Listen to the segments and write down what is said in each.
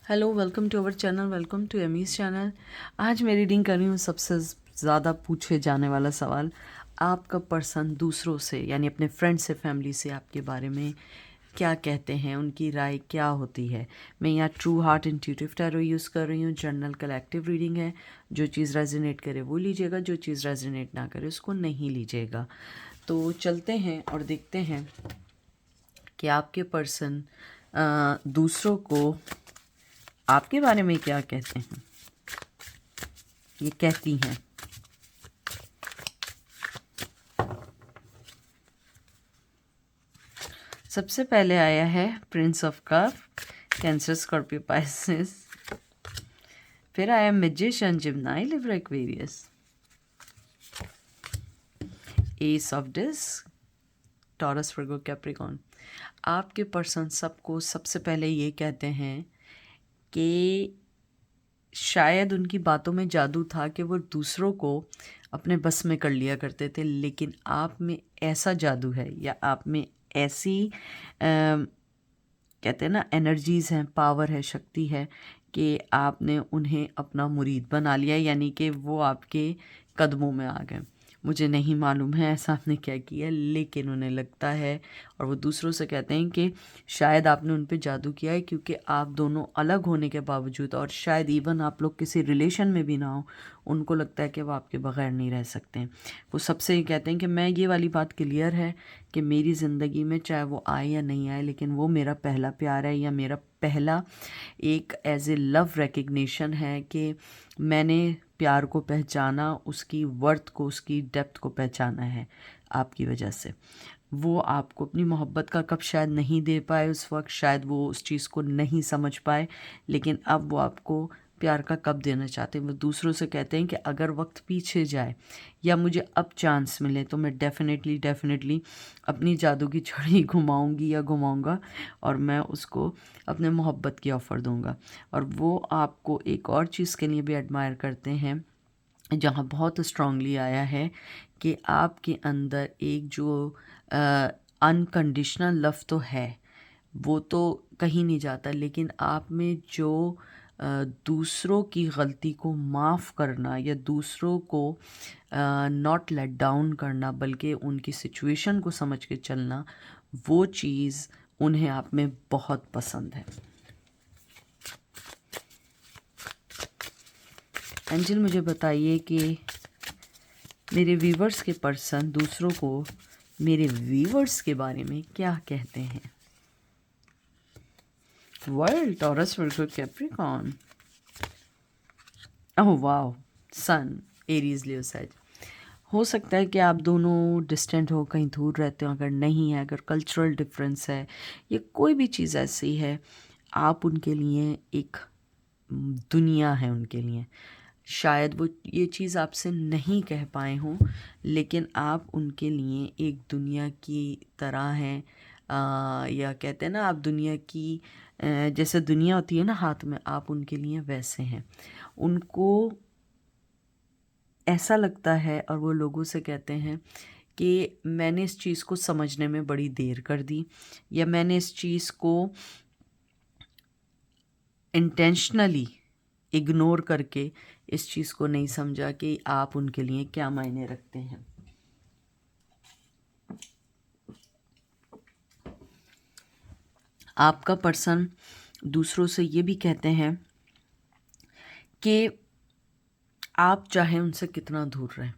Hello, welcome to our channel, welcome to Amy's channel. आज मैं reading कर रही हूँ सबसे ज़्यादा पूछे जाने वाला सवाल, आपका पर्सन दूसरों से यानी अपने फ्रेंड से, फैमिली से आपके बारे में क्या कहते हैं, उनकी राय क्या होती है। मैं यहाँ true heart intuitive tarot use कर रही हूँ। जनरल कलेक्टिव रीडिंग है। जो चीज़ रेजोनेट करे वो लीजिएगा, जो चीज़ रेजोनेट ना करे उसको नहीं लीजिएगा। तो चलते हैं और देखते हैं कि आपके पर्सन दूसरों को आपके बारे में क्या कहते हैं, ये कहती हैं। सबसे पहले आया है prince of cup, Cancer, Scorpio, Pisces. फिर आया magician, Gemini, Libra, Aquarius. Ace of disc, Taurus, Virgo, Capricorn. आपके पर्सन सबको सबसे पहले ये कहते हैं कि शायद उनकी बातों में जादू था कि वो दूसरों को अपने बस में कर लिया करते थे, लेकिन आप में ऐसा जादू है या आप में ऐसी कहते हैं ना एनर्जीज़ हैं, पावर है, शक्ति है कि आपने उन्हें अपना मुरीद बना लिया, यानी कि वो आपके कदमों में आ गए। मुझे नहीं मालूम है ऐसा आपने क्या किया, लेकिन उन्हें लगता है और वो दूसरों से कहते हैं कि शायद आपने उन पे जादू किया है, क्योंकि आप दोनों अलग होने के बावजूद और शायद इवन आप लोग किसी रिलेशन में भी ना हो, उनको लगता है कि वो आपके बगैर नहीं रह सकते हैं। वो सबसे ये कहते हैं कि मैं ये वाली बात क्लियर है कि मेरी ज़िंदगी में चाहे वो आए या नहीं आए, लेकिन वो मेरा पहला प्यार है या मेरा पहला एक एज ए लव रिकग्निशन है कि मैंने प्यार को पहचाना, उसकी वर्थ को, उसकी डेप्थ को पहचाना है आपकी वजह से। वो आपको अपनी मोहब्बत का कब शायद नहीं दे पाए, उस वक्त शायद वो उस चीज़ को नहीं समझ पाए, लेकिन अब वो आपको प्यार का कब देना चाहते हैं। वो दूसरों से कहते हैं कि अगर वक्त पीछे जाए या मुझे अब चांस मिले तो मैं डेफ़िनेटली अपनी जादू की छड़ी घुमाऊंगी या घुमाऊंगा और मैं उसको अपने मोहब्बत की ऑफ़र दूंगा। और वो आपको एक और चीज़ के लिए भी एडमायर करते हैं, जहाँ बहुत स्ट्रांगली आया है कि आपके अंदर एक जो अनकंडीशनल लव तो है, वो तो कहीं नहीं जाता, लेकिन आप में जो दूसरों की गलती को माफ़ करना या दूसरों को नॉट लेट डाउन करना, बल्कि उनकी सिचुएशन को समझ के चलना, वो चीज़ उन्हें आप में बहुत पसंद है। एंजल मुझे बताइए कि मेरे व्यूवर्स के पर्सन दूसरों को मेरे व्यूवर्स के बारे में क्या कहते हैं। World, taurus, Virgo, Capricorn. Oh wow, सन, एरीज, लियो, सैज। हो सकता है कि आप दोनों डिस्टेंट हो, कहीं दूर रहते हो। अगर नहीं है, अगर कल्चरल डिफरेंस है या कोई भी चीज़ ऐसी है, आप उनके लिए एक दुनिया है उनके लिए। शायद वो ये चीज़ आपसे नहीं कह पाए हों, लेकिन आप उनके लिए एक दुनिया की तरह हैं। या कहते हैं ना, आप दुनिया की जैसे दुनिया होती है ना हाथ में, आप उनके लिए वैसे हैं। उनको ऐसा लगता है और वो लोगों से कहते हैं कि मैंने इस चीज़ को समझने में बड़ी देर कर दी, या मैंने इस चीज़ को इंटेंशनली इग्नोर करके इस चीज़ को नहीं समझा कि आप उनके लिए क्या मायने रखते हैं। आपका पर्सन दूसरों से ये भी कहते हैं कि आप चाहे उनसे कितना दूर रहें,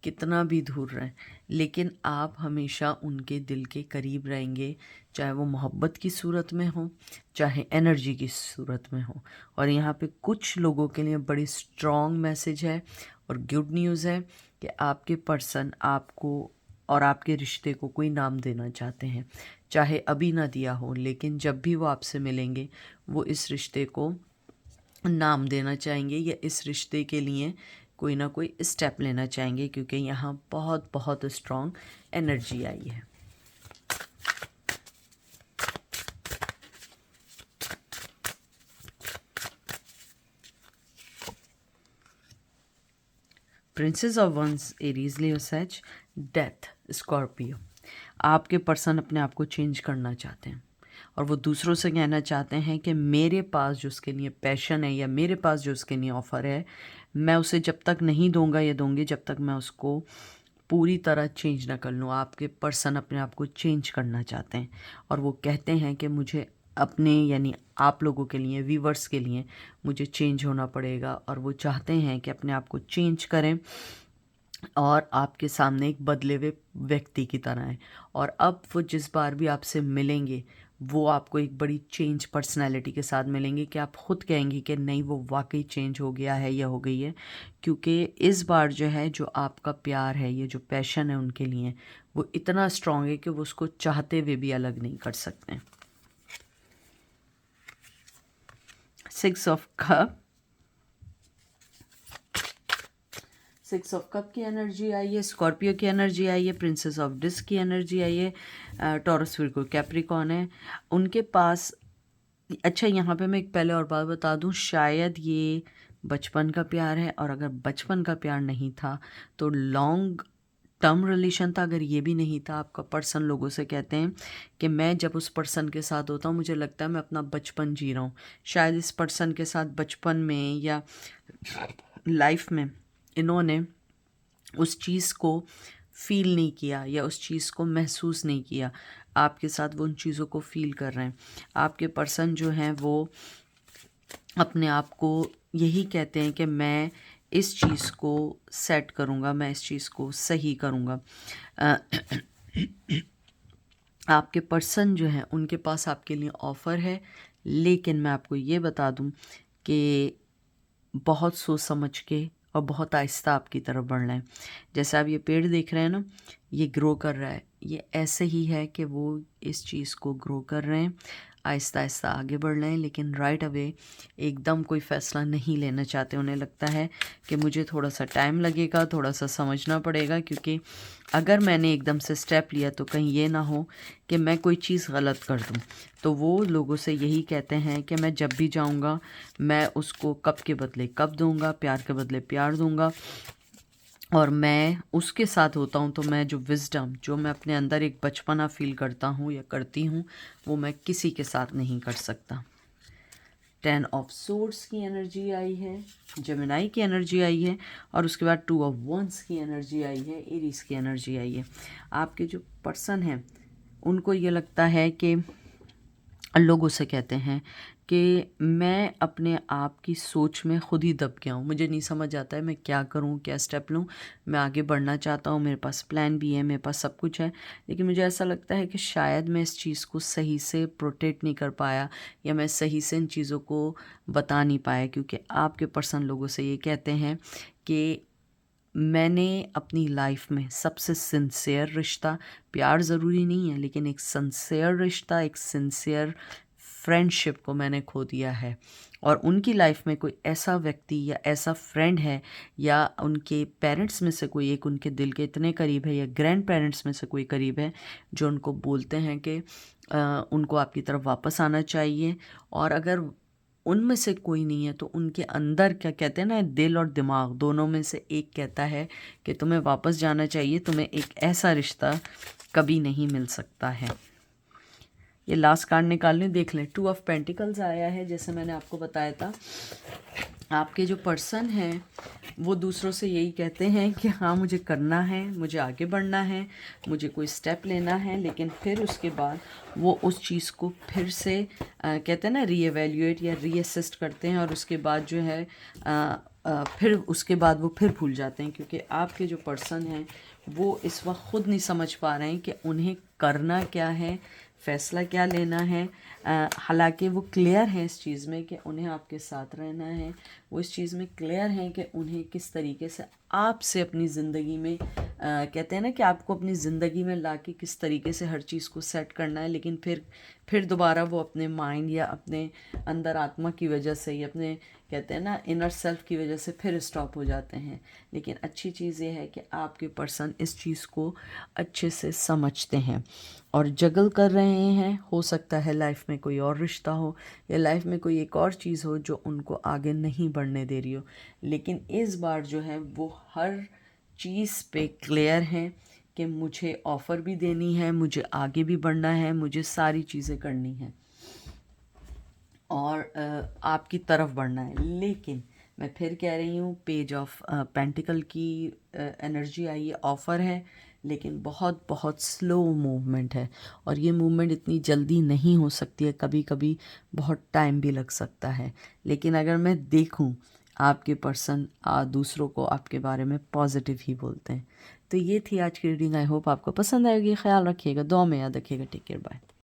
कितना भी दूर रहें, लेकिन आप हमेशा उनके दिल के करीब रहेंगे, चाहे वो मोहब्बत की सूरत में हो, चाहे एनर्जी की सूरत में हो। और यहाँ पे कुछ लोगों के लिए बड़ी स्ट्रॉन्ग मैसेज है और गुड न्यूज़ है कि आपके पर्सन आपको और आपके रिश्ते को कोई नाम देना चाहते हैं। चाहे अभी ना दिया हो, लेकिन जब भी वो आपसे मिलेंगे, वो इस रिश्ते को नाम देना चाहेंगे या इस रिश्ते के लिए कोई ना कोई स्टेप लेना चाहेंगे, क्योंकि यहाँ बहुत बहुत स्ट्रॉन्ग एनर्जी आई है। Princess of wands, Aries, Leo, Sag, death, Scorpio. आपके पर्सन अपने आप को चेंज करना चाहते हैं और वो दूसरों से कहना चाहते हैं कि मेरे पास जो उसके लिए पैशन है या मेरे पास जो उसके लिए ऑफ़र है, मैं उसे जब तक नहीं दूंगा या दूंगी जब तक मैं उसको पूरी तरह चेंज ना कर लूँ। आपके पर्सन अपने आप को चेंज करना चाहते हैं और वो कहते हैं कि मुझे अपने यानी आप लोगों के लिए, व्यूवर्स के लिए मुझे चेंज होना पड़ेगा, और वो चाहते हैं कि अपने आप को चेंज करें और आपके सामने एक बदले हुए व्यक्ति की तरह है। और अब वो जिस बार भी आपसे मिलेंगे वो आपको एक बड़ी चेंज पर्सनैलिटी के साथ मिलेंगे कि आप ख़ुद कहेंगे कि नहीं वो वाकई चेंज हो गया है या हो गई है, क्योंकि इस बार जो है जो आपका प्यार है, ये जो पैशन है उनके लिए, वो इतना स्ट्रॉन्ग है कि वो उसको चाहते हुए भी अलग नहीं कर सकते। 6 ऑफ कप, 6 ऑफ कप की एनर्जी आई है, स्कॉर्पियो की एनर्जी आई है, प्रिंसेस ऑफ डिस्क की एनर्जी आई है, टॉरस विर्गो कैप्रिकॉर्न है उनके पास। अच्छा, यहाँ पे मैं एक पहले और बात बता दूँ, शायद ये बचपन का प्यार है, और अगर बचपन का प्यार नहीं था तो लॉन्ग टर्म रिलेशन था। अगर ये भी नहीं था, आपका पर्सन लोगों से कहते हैं कि मैं जब उस पर्सन के साथ होता हूँ मुझे लगता है मैं अपना बचपन जी रहा हूँ। शायद इस पर्सन के साथ बचपन में या लाइफ में इन्होंने उस चीज़ को फ़ील नहीं किया या उस चीज़ को महसूस नहीं किया। आपके साथ वो उन चीज़ों को फ़ील कर रहे हैं। आपके पर्सन जो हैं वो अपने आप को यही कहते हैं कि मैं इस चीज़ को सेट करूँगा, मैं इस चीज़ को सही करूँगा। आपके पर्सन जो हैं उनके पास आपके लिए ऑफ़र है, लेकिन मैं आपको ये बता दूँ कि बहुत सोच समझ के और बहुत आहिस्ता आपकी तरफ बढ़ना है। जैसे आप ये पेड़ देख रहे हैं ना, ये ग्रो कर रहा है, ये ऐसे ही है कि वो इस चीज़ को ग्रो कर रहे हैं, आहिस्ता आहिस्ता आगे बढ़ रहे हैं, लेकिन राइट अवे एकदम कोई फ़ैसला नहीं लेना चाहते। उन्हें लगता है कि मुझे थोड़ा सा टाइम लगेगा, थोड़ा सा समझना पड़ेगा, क्योंकि अगर मैंने एकदम से स्टेप लिया तो कहीं ये ना हो कि मैं कोई चीज़ गलत कर दूं। तो वो लोगों से यही कहते हैं कि मैं जब भी जाऊंगा मैं उसको कप के बदले कप दूंगा, प्यार के बदले प्यार दूंगा, और मैं उसके साथ होता हूँ तो मैं जो विज़डम, जो मैं अपने अंदर एक बचपना फ़ील करता हूँ या करती हूँ, वो मैं किसी के साथ नहीं कर सकता। 10 ऑफ सोर्ड्स की एनर्जी आई है, जेमिनाई की एनर्जी आई है, और उसके बाद 2 ऑफ वंस की एनर्जी आई है, एरीज की एनर्जी आई है। आपके जो पर्सन हैं उनको ये लगता है कि लोगों से कहते हैं कि मैं अपने आप की सोच में खुद ही दब गया हूँ, मुझे नहीं समझ आता है मैं क्या करूँ, क्या स्टेप लूँ। मैं आगे बढ़ना चाहता हूँ, मेरे पास प्लान भी है, मेरे पास सब कुछ है, लेकिन मुझे ऐसा लगता है कि शायद मैं इस चीज़ को सही से प्रोटेक्ट नहीं कर पाया, या मैं सही से इन चीज़ों को बता नहीं पाया, क्योंकि आपके पर्सन लोगों से ये कहते हैं कि मैंने अपनी लाइफ में सबसे सिंसियर रिश्ता, प्यार ज़रूरी नहीं है लेकिन एक सिंसियर रिश्ता, एक सिंसियर फ्रेंडशिप को मैंने खो दिया है। और उनकी लाइफ में कोई ऐसा व्यक्ति या ऐसा फ्रेंड है, या उनके पेरेंट्स में से कोई एक उनके दिल के इतने करीब है, या ग्रैंड पेरेंट्स में से कोई करीब है जो उनको बोलते हैं कि उनको आपकी तरफ वापस आना चाहिए। और अगर उनमें से कोई नहीं है तो उनके अंदर, क्या कहते हैं ना, दिल और दिमाग दोनों में से एक कहता है कि तुम्हें वापस जाना चाहिए, तुम्हें एक ऐसा रिश्ता कभी नहीं मिल सकता है। ये लास्ट कार्ड निकाल लें, देख लें। 2 ऑफ पेंटिकल्स आया है, जैसे मैंने आपको बताया था। आपके जो पर्सन हैं वो दूसरों से यही कहते हैं कि हाँ मुझे करना है, मुझे आगे बढ़ना है, मुझे कोई स्टेप लेना है, लेकिन फिर उसके बाद वो उस चीज़ को फिर से कहते हैं ना रीएवैल्यूएट या रीअसेस्ट करते हैं, और उसके बाद जो है फिर उसके बाद वो फिर भूल जाते हैं, क्योंकि आपके जो पर्सन हैं वो इस वक्त ख़ुद नहीं समझ पा रहे हैं कि उन्हें करना क्या है, फ़ैसला क्या लेना है। हालांकि वो क्लियर हैं इस चीज़ में कि उन्हें आपके साथ रहना है, वो इस चीज़ में क्लियर हैं कि उन्हें किस तरीके से आपसे अपनी ज़िंदगी में कहते हैं ना कि आपको अपनी ज़िंदगी में लाके किस तरीके से हर चीज़ को सेट करना है, लेकिन फिर दोबारा वो अपने माइंड या अपने अंदर आत्मा की वजह से या अपने कहते हैं ना इनर सेल्फ की वजह से फिर स्टॉप हो जाते हैं। लेकिन अच्छी चीज़ ये है कि आपके पर्सन इस चीज़ को अच्छे से समझते हैं और जगल कर रहे हैं। हो सकता है लाइफ में कोई और रिश्ता हो या लाइफ में कोई एक और चीज़ हो जो उनको आगे नहीं बढ़ने दे रही हो, लेकिन इस बार जो है वो हर चीज़ पे क्लियर हैं कि मुझे ऑफ़र भी देनी है, मुझे आगे भी बढ़ना है, मुझे सारी चीज़ें करनी हैं। और आपकी तरफ बढ़ना है। लेकिन मैं फिर कह रही हूँ, पेज ऑफ पेंटिकल की एनर्जी आई है, ऑफ़र है, लेकिन बहुत बहुत स्लो मूवमेंट है और ये मूवमेंट इतनी जल्दी नहीं हो सकती है, कभी कभी बहुत टाइम भी लग सकता है। लेकिन अगर मैं देखूँ, आपके पर्सन दूसरों को आपके बारे में पॉजिटिव ही बोलते हैं। तो ये थी आज की रीडिंग। आई होप आपको पसंद आएगी। ख्याल रखिएगा, दुआ में याद रखिएगा। Take care, bye.